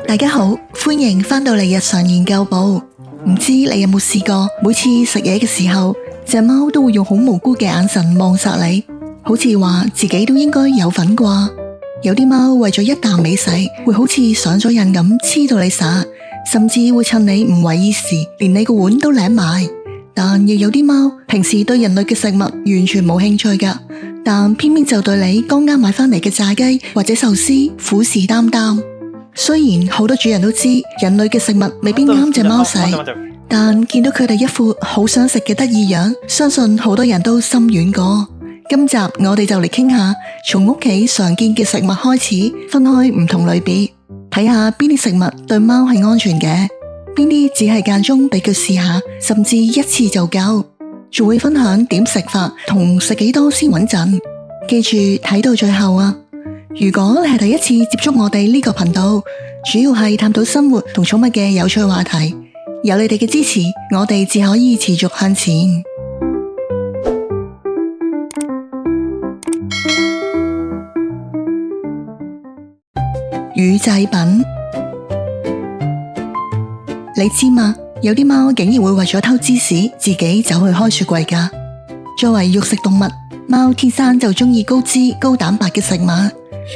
大家好，歡迎返到嚟日常研究部。唔知你有冇試過，每次食嘢嘅時候，隻貓都會用好無辜嘅眼神望實你，好似話自己都應該有份啩。有啲貓為咗一啖美食，會好似上咗癮咁黐到你實，甚至會趁你唔為意時，連你個碗都舐埋。但亦有啲貓平時對人類嘅食物完全冇興趣㗎，但偏偏就對你剛啱買返嚟嘅炸雞或者壽司虎視眈眈。雖然好多主人都知人類嘅食物未必啱隻貓食，但見到佢哋一副好想食嘅得意樣，相信好多人都心軟過。今集我哋就嚟傾下從屋企常見嘅食物開始，分開唔同類別，睇下邊啲食物對貓係安全嘅，邊啲只係間中俾佢試下，甚至一次就夠。仲會分享點食法同食幾多先穩陣，記住睇到最後啊！如果你係第一次接觸我哋呢個頻道，主要係探討生活同寵物嘅有趣話題，有你哋嘅支持，我哋至可以持續向前。乳製品，你知嘛？有啲貓竟然會為咗偷芝士，自己走去開雪櫃㗎。作為肉食動物，貓天生就中意高脂高蛋白嘅食物。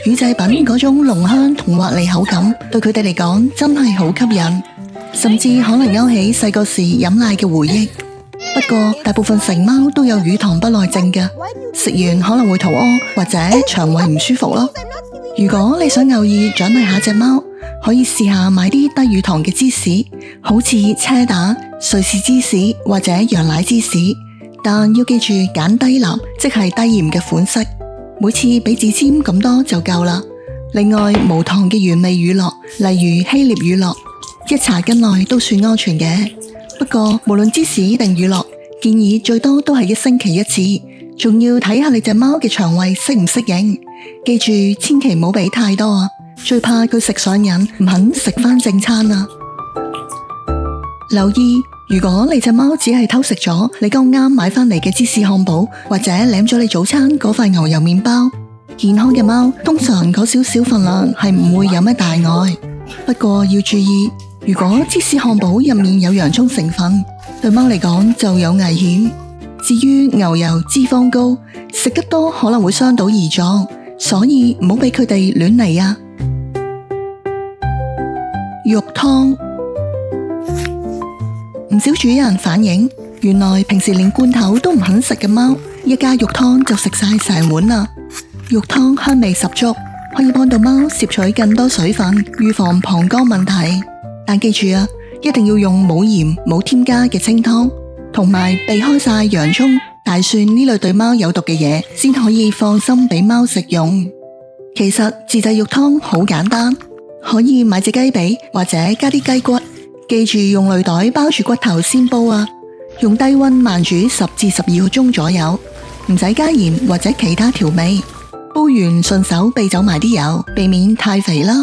乳製品嗰種濃香同滑膩口感，對佢哋嚟講真係好吸引，甚至可能勾起細個時飲奶嘅回憶。不過大部分成貓都有乳糖不耐症嘅，食完可能會肚屙或者腸胃唔舒服咯。如果你想偶爾獎勵下隻貓，可以試下買啲低乳糖嘅芝士，好似車打、瑞士芝士或者羊奶芝士，但要記住揀低鈉，即係低鹽嘅款式。每次俾指尖咁多就夠啦。另外無糖嘅原味乳酪，例如希臘乳酪，一茶羹內都算安全嘅。不過無論芝士定乳酪，建議最多都係1星期一次，仲要睇下你隻貓嘅腸胃適唔適應。記住千祈唔好俾太多啊，最怕佢食上癮唔肯食返正餐啊。留意，如果你隻貓只係偷食咗你剛啱買返嚟嘅芝士漢堡，或者舐咗你早餐嗰塊牛油麵包，健康嘅貓通常嗰少少份量係唔會有咩大礙。不過要注意，如果芝士漢堡入面有洋蔥成分，對貓嚟講就有危險。至於牛油脂肪高，食得多可能會傷到胰臟，所以唔好俾佢哋亂嚟啊。肉湯，唔少主人反映，原來平時連罐頭都唔肯食嘅貓，一加肉湯就食晒成碗啦。肉湯香味十足，可以幫到貓攝取更多水分，預防膀胱問題。但記住啊，一定要用冇鹽冇添加嘅清湯，同埋避開晒洋蔥、大蒜呢類對貓有毒嘅嘢，先可以放心俾貓食用。其實自製肉湯好簡單，可以買隻雞髀或者加啲雞骨，記住用鋁袋包住骨頭先煲啊，用低溫慢煮10至12個鐘左右，唔使加鹽或者其他調味。煲完順手避走埋啲油，避免太肥啦。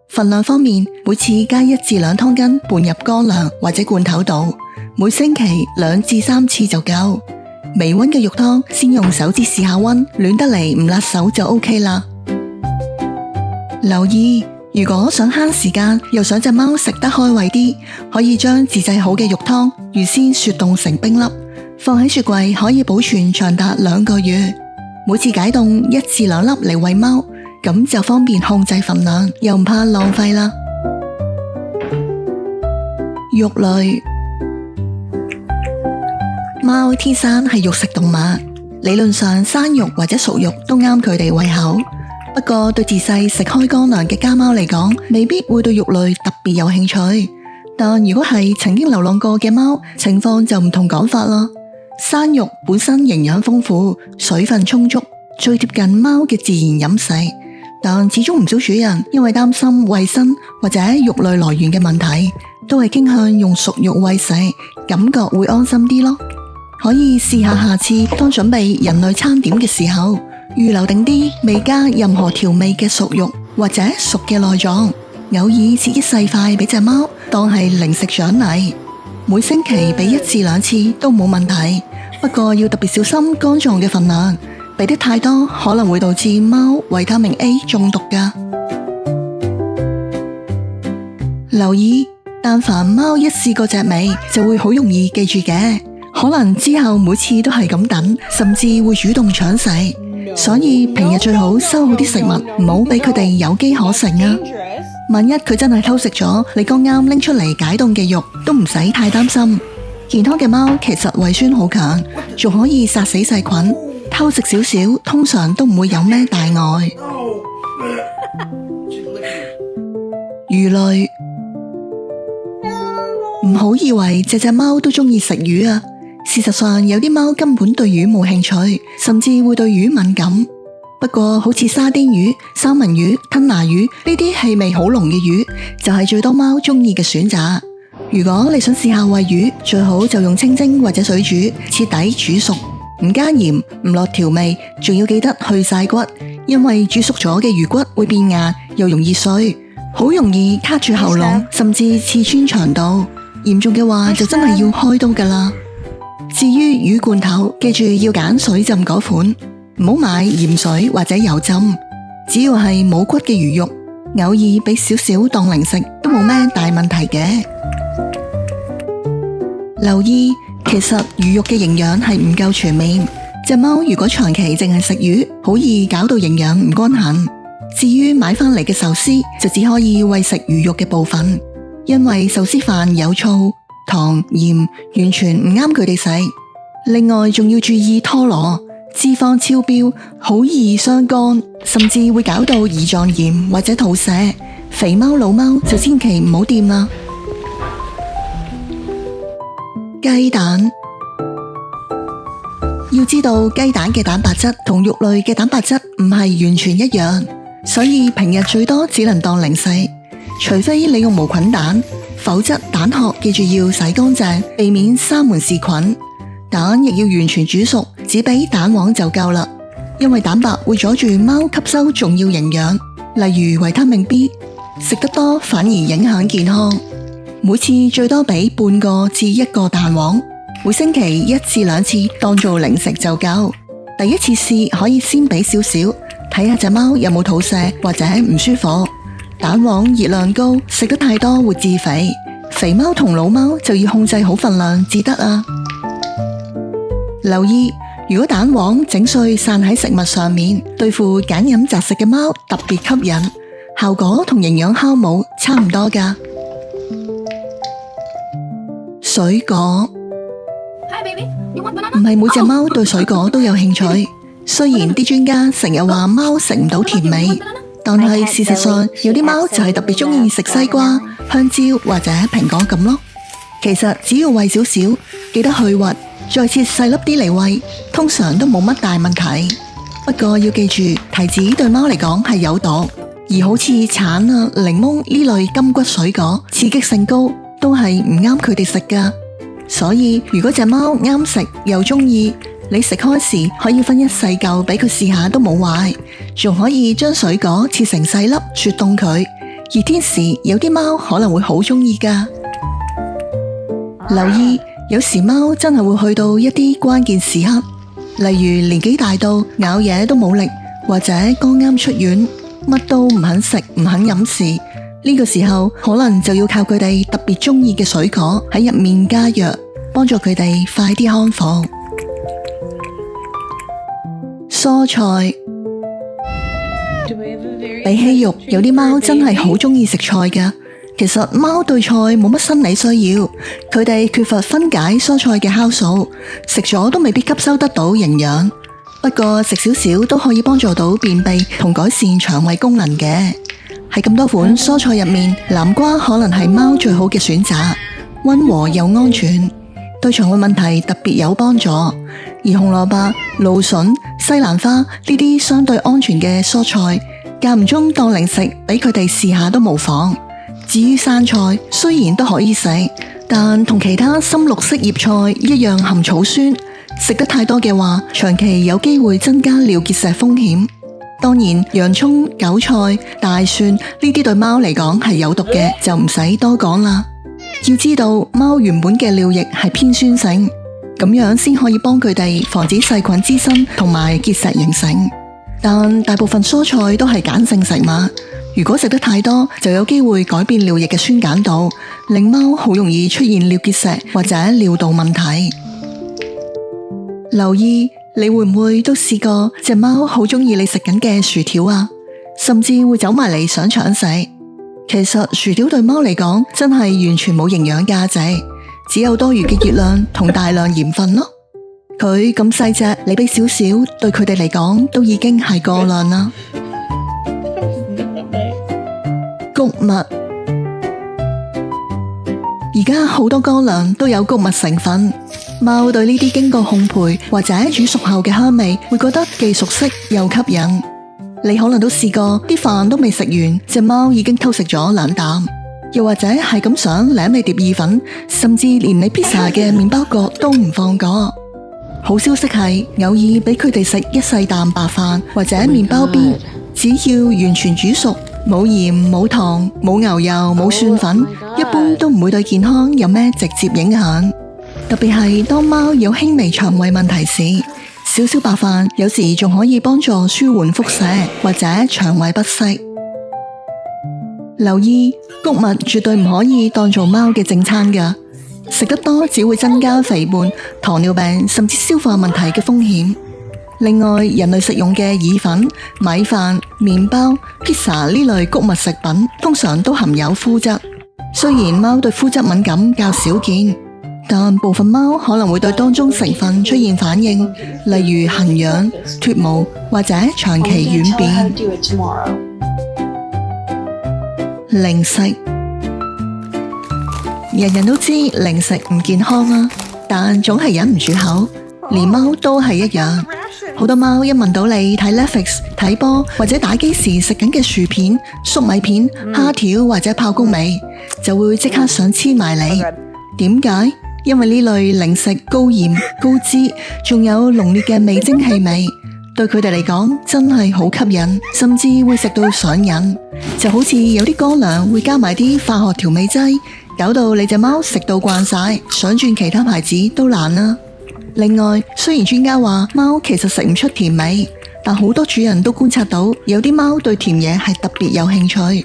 份量方面，每次加1至2湯羹拌入乾糧或者罐頭度，每星期2至3次就夠。微溫嘅肉湯先用手指試下溫，暖得嚟唔辣手就 OK 啦。留意，如果想慳時間又想隻貓食得開胃啲，可以將自製好嘅肉湯預先雪凍成冰粒，放喺雪櫃可以保存長達2個月。每次解凍1至2粒嚟餵貓，咁就方便控制份量，又唔怕浪費啦。肉類，貓天生係肉食動物，理論上生肉或者熟肉都啱佢哋胃口。不過對自細食開乾糧嘅家貓嚟講，未必會對肉類特別有興趣。但如果係曾經流浪過嘅貓，情況就唔同講法啦。生肉本身營養豐富，水分充足，最貼近貓嘅自然飲食。但始終唔少主人因為擔心衛生或者肉類來源嘅問題，都係傾向用熟肉餵食，感覺會安心啲咯。可以試下下次當準備人類餐點嘅時候，預留定啲未加任何調味嘅熟肉或者熟嘅內臟，偶爾切一細塊俾隻貓當係零食獎勵。每星期俾1至2次都冇問題，不過要特別小心肝臟嘅份量，俾得太多可能會導致貓維他命 A 中毒㗎。留意，但凡貓一試過隻味，就會好容易記住嘅，可能之後每次都係咁等，甚至會主動搶食。所以平日最好收好啲食物，唔好俾佢哋有機可乘啊！萬一佢真係偷食咗你剛啱拎出嚟解凍嘅肉，都唔使太擔心。健康嘅貓其實胃酸好強，仲可以殺死細菌。偷食少少，通常都唔會有咩大礙。魚類，唔好以為隻隻貓都中意食魚啊！事實上，有啲貓根本對魚冇興趣，甚至會對魚敏感。不過，好似沙甸魚、三文魚、吞拿魚呢啲氣味好濃嘅魚，就係最多貓中意嘅選擇。如果你想試下餵魚，最好就用清蒸或者水煮，徹底煮熟，唔加鹽，唔落調味，仲要記得去晒骨，因為煮熟咗嘅魚骨會變硬，又容易碎，好容易卡住喉嚨，甚至刺穿腸道。嚴重嘅話就真係要開刀噶啦。至於魚罐頭，記住要揀水浸嗰款，唔好買鹽水或者油浸。只要係冇骨嘅魚肉，偶爾俾少少當零食都冇咩大問題嘅。留意，其實魚肉嘅營養係唔夠全面。隻貓如果長期淨係食魚，好易搞到營養唔均衡。至於買翻嚟嘅壽司，就只可以餵食魚肉嘅部分，因為壽司飯有醋、糖、鹽，完全唔啱佢哋食。另外仲要注意拖羅，脂肪超標，好易傷肝，甚至會搞到胰臟炎或者肚瀉。肥貓老貓就千祈唔好掂啦。雞蛋，要知道雞蛋嘅蛋白質同肉類嘅蛋白質唔係完全一樣，所以平日最多只能當零食，除非你用無菌蛋，否則蛋殼記住要洗乾淨，避免沙門氏菌。蛋亦要完全煮熟，只俾蛋黃就夠啦，因為蛋白會阻住貓吸收重要營養，例如維他命 B， 食得多反而影響健康。每次最多俾半個至1個蛋黃，每星期1至2次當做零食就夠。第一次試可以先俾少少，睇下隻貓有冇肚瀉或者唔舒服。蛋黃熱量高，食得太多會致肥。肥貓同老貓就要控制好份量至得啊。留意，如果蛋黃整碎散喺食物上面，對付揀飲擇食嘅貓特別吸引，效果同營養酵母差唔多㗎。水果，唔係每隻貓對水果都有興趣。雖然啲專家成日話貓食唔到甜味，但係事實上有啲貓就係特別中意食西瓜、香蕉或者蘋果咁咯。其實只要餵少少，記得去核，再切細粒啲嚟餵，通常都冇乜大問題。不過要記住，提子對貓嚟講係有毒，而好似橙啊、檸檬呢類金骨水果，刺激性高，都係唔啱佢哋食噶。所以如果隻貓啱食又中意，你食開時可以分一細嚿俾佢試下都冇壞，仲可以將水果切成細粒雪凍佢，熱天時有啲貓可能會好中意噶。留意，有時貓真係會去到一啲關鍵時刻，例如年紀大到咬嘢都冇力，或者剛啱出院，乜都唔肯食唔肯飲時，呢個時候可能就要靠佢哋特別中意嘅水果喺入面加藥，幫助佢哋快啲康復。蔬菜，比起肉，有啲貓真係好中意食菜㗎。其實貓對菜冇乜生理需要，佢哋缺乏分解蔬菜嘅酵素，食咗都未必吸收得到營養。不過食少少都可以幫助到便秘同改善腸胃功能嘅。喺咁多款蔬菜入面，南瓜可能係貓最好嘅選擇，溫和又安全，對腸胃問題特別有幫助。而紅蘿蔔、蘆筍、西蘭花呢啲相對安全嘅蔬菜，間唔中當零食俾佢哋試下都無妨。至於生菜，雖然都可以食，但同其他深綠色葉菜一樣含草酸，食得太多嘅話，長期有機會增加尿結石風險。當然，洋蔥、韭菜、大蒜呢啲對貓嚟講係有毒嘅，就唔使多講啦。要知道，貓原本嘅尿液係偏酸性，咁樣先可以幫佢哋防止細菌滋生同埋結石形成。但大部分蔬菜都係鹼性食物，如果食得太多，就有機會改變尿液嘅酸鹼度，令貓好容易出現尿結石或者尿道問題。留意，你會唔會都試過隻貓好鍾意你食緊嘅薯條啊？甚至會走埋嚟想搶食。其實薯條對貓嚟講真係完全冇營養價值，只有多餘嘅熱量同大量鹽分咯。佢咁細隻，你俾少少，對佢哋嚟講都已經係過量啦。穀物，而家好多乾糧都有穀物成分，貓對呢啲經過烘焙或者煮熟後嘅香味會覺得既熟悉又吸引。你可能都試過啲飯都未食完，隻貓已經偷食咗2啖，又或者係咁想舐你碟意粉，甚至連你披薩嘅麵包角都唔放過。好消息係，偶爾俾佢哋食一細啖白飯或者麵包邊，只要完全煮熟，冇鹽、冇糖、冇牛油、冇蒜粉，一般都唔會對健康有咩直接影響。特別係當貓有輕微腸胃問題時，少少白飯有時仲可以幫助舒緩腹瀉或者腸胃不適。留意，穀物絕對唔可以當做貓嘅正餐㗎，食得多只會增加肥胖、糖尿病甚至消化問題嘅風險。另外，人類食用嘅意粉、米飯、麵包、披薩呢類穀物食品通常都含有麩質。雖然貓對麩質敏感較少見，但部分貓可能會對當中成分出現反應，例如痕癢、脫毛或者長期軟便。零食，人人都知零食唔健康啊，但總係忍唔住口，連貓都係一樣。好多貓一聞到你睇 Netflix 睇波或者打機時食緊嘅薯片、粟米片、蝦條或者爆谷味，就會即刻想黐埋你。點解？因為呢類零食高鹽、高脂，仲有濃烈嘅味精氣味，對佢哋嚟講真係好吸引，甚至會食到上癮。就好似有啲乾糧會加埋啲化學調味劑，搞到你隻貓食到慣晒，想轉其他牌子都難啦。另外，雖然專家話貓其實食唔出甜味，但好多主人都觀察到有啲貓對甜嘢係特別有興趣，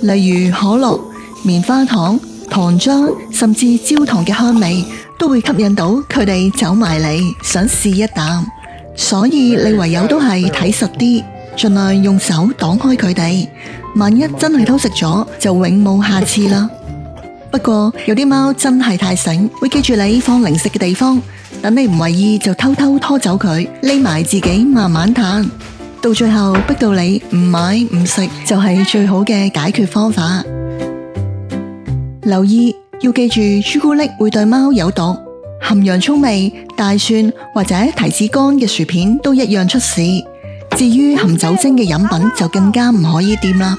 例如可樂、棉花糖、糖漿，甚至焦糖嘅香味都會吸引到佢哋走埋嚟，想試一啖。所以你唯有都係睇實啲，盡量用手擋開佢哋，萬一真係偷食咗，就永冇下次啦。不過有啲貓真係太醒，會記住你放零食嘅地方，等你唔為意就偷偷拖走佢，匿埋自己慢慢嘆，到最後逼到你唔買唔食，就係最好嘅解決方法。留意，要記住朱古力會對貓有毒，含洋蔥味、大蒜或者提子乾嘅薯片都一樣出事。至於含酒精嘅飲品就更加唔可以掂啦。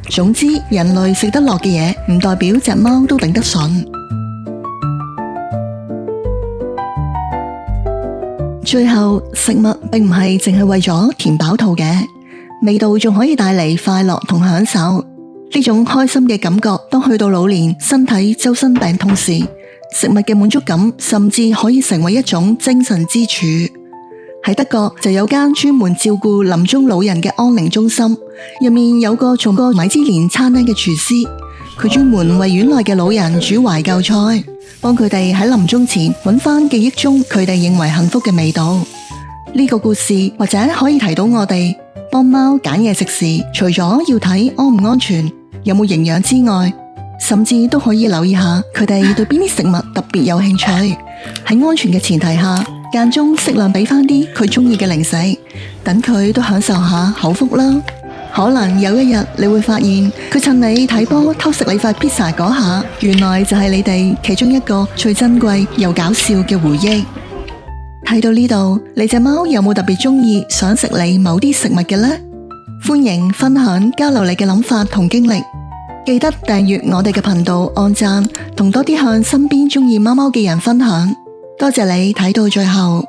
總之，人類食得落嘅嘢唔代表隻貓都頂得順。最後，食物並唔係淨係為咗填飽肚嘅，味道仲可以帶嚟快樂同享受。呢種開心嘅感覺，當去到老年身體周身病痛時，食物嘅滿足感甚至可以成為一種精神支柱。喺德國就有間專門照顧臨終老人嘅安寧中心，入面有個做過米芝蓮餐廳嘅廚師，佢專門為院內嘅老人煮懷舊菜，幫佢哋喺臨終前揾返記憶中佢哋認為幸福嘅味道。呢個故事或者可以提到我哋幫貓揀嘢食時，除咗要睇安唔安全、有冇營養之外，甚至都可以留意下佢哋對邊啲食物特別有興趣。喺安全嘅前提下，間中適量俾翻啲佢中意嘅零食，等佢都享受下口福啦。可能有一日你會發現，佢趁你睇波偷食你塊披薩嗰下，原來就係你哋其中一個最珍貴又搞笑嘅回憶。睇到呢度，你隻貓有冇特別中意想食你某啲食物嘅呢？歡迎分享交流你嘅諗法同經歷，記得訂閱我哋嘅頻道，按讚同多啲向身邊中意貓貓嘅人分享。多謝你睇到最後。